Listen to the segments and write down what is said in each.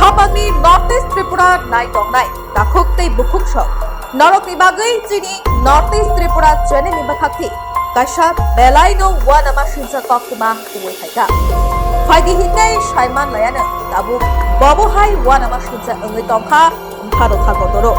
Hapani Northeast Tripura Night on Night, Takuk Te Bukuk Shop, Norok Nibagay Chini, Northeast Tripura Jenny Nibakati, Kasha, Belaino, Wanama Shinsa Kokuma, Uweka. Fadi Hinde, Shaiman Layana, Tabu, Bobo Hai, Wanama Shinsa Ungitonka, Phano Takotoro.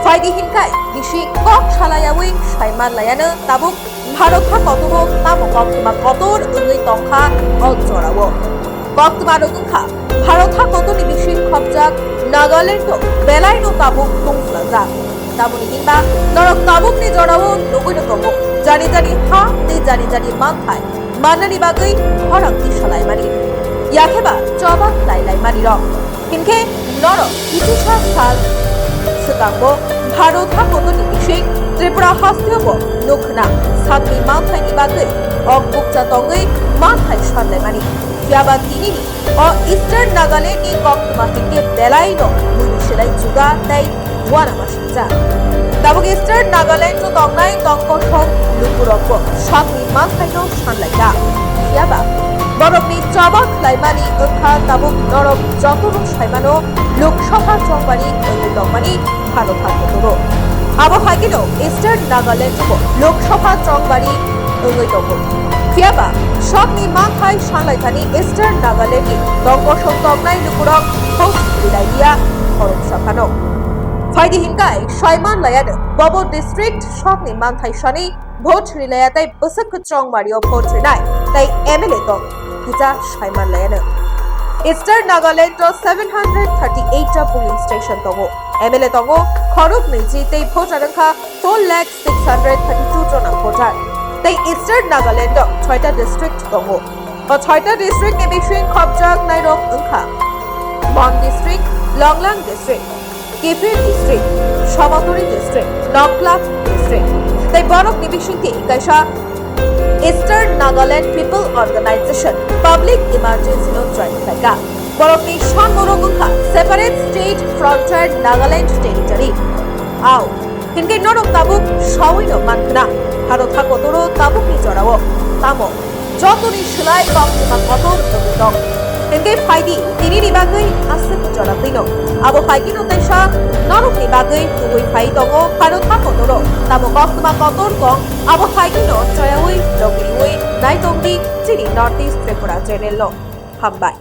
Fadi Hinkai, Gishi, Kok Shalayawi, Shaiman Layana, Tabu, Phano Takotoro, Tamu Kokuma Kotor, Ungitonka, Onzorawo. বর্তমানগা Bharat কতনি বেশি খবজাক নাগাল্যান্ড বেলাইনো তাবুক তুংফ্লাজা তামনি কিংবা নরক তাবুক নি জড়াও নগৈন তম জানি জানি হা তে জানি জানি মানথাই মানানি বাগৈ হরাংতি সালাইমানি ইয়াখেবা চবা লাইলাই মানি র কিনকে নরক ইতিসা সাল সুতাঙ্গ ভারত কতনি বেশি ত্রিপুরা হাস্তিয়ব নখনা সাতনি মানথাইনি বাগৈ অকবুকচা তঙ্গৈ মানথাই সালাইমানি Yaba Tinini or Eastern Nagaland ni Koktumahike Belaino, Munishalai Juga, Tay, Wanamashinza. Tabuk Eastern Nagaland to Tongnai, Tongko Shong, Lukuroko, Shaki Mankaino, Shanlaika. Yaba Borokni Chabak Laimani, Ukha, Tabuk Norok, Joturu Shaimano, Luk Shoka Chongmani, Uldomani, Phano Takotoro. Abo Hagino, Eastern Nagaland, Luk Shoka Chongmani, Uldomani. Yaba Shokni Mankai Shanlaikani Eastern Nagalandi Tongko Shong Tongnai Lukurok Host Rwlailiya Khoroksa Phano Fadi Hinkai Shaiman Layana Bobo District Shokni Mankai Shani Vote Rwlailiya Tai Busuk Chong Mario Vote Rinai Tai MLA Tong Kita Shaiman Layana Eastern Nagaland 738 polling station Tongo MLA Tongo Khorok Niji Tai Vote Arangka 4,632 Jona Voter The Eastern Nagaland, Choita District, Tongo. A Choita District, Nebishin, Khobjak, Nairok, Unka. Mon District, Longlang District, Kipir District, Shamaturi District, Noklap District. The Borok Nebishin Ki, Kaisha, Eastern Nagaland People Organization, Public Emergency No Joint Laika. Borok Nishan Morogunka, Separate State Frontier Nagaland Territory. Ow. Hinke Norok Tabuk, Shawino Mankna. Bharat কতরো তাবুক নি জড়াও তামো যতনি শিলাই কমা কতর তবিদক তেনকে ফাইদি তিনি নিবাগৈ আছে জড়াতিনো আবো ফাইকিনো তাইসা নরক নিবাগৈ তুই phi দগো Bharat কতরো তামো কমা কতর কম আবো ফাইকিনো জয়াওই লগিওই নাই তংদি চিনি north east Tripura channel হামবাই